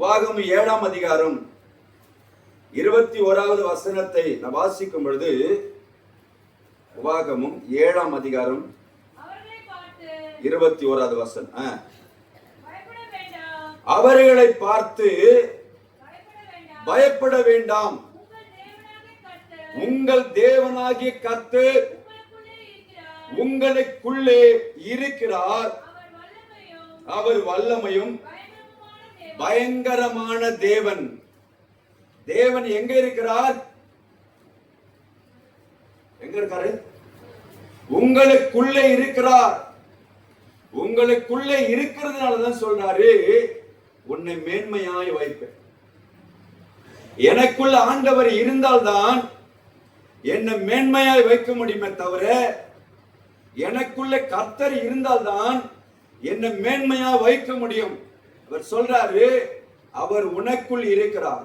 உபாகமம் 7ஆம் அதிகாரம் 21வது வசனத்தை நான் வாசிக்கும் பொழுது, உபாகமம் 7ஆம் அதிகாரம் 21வது வசனம், அவர்களை பார்த்து பயப்பட வேண்டாம், உங்கள் தேவனாகிய கர்த்தர் உங்களுக்குள்ளே இருக்கிறார், அவர் வல்லமையும் பயங்கரமான தேவன். தேவன் எங்க இருக்கிறார்? எங்க இருக்காரு? உங்களுக்குள்ளே இருக்கிறார். உங்களுக்குள்ளே இருக்கிறதுனாலதான் சொல்றாரு, உன்னை மேன்மையாய் வைப்பேன். எனக்குள்ள ஆண்டவர் இருந்தால்தான் என்னை மேன்மையாய் வைக்க முடியுமே தவிர, எனக்குள்ள கர்த்தர் இருந்தால்தான் என்னை மேன்மையா வைக்க முடியும். அவர் சொல்றாரு, அவர் உனக்குள் இருக்கிறார்.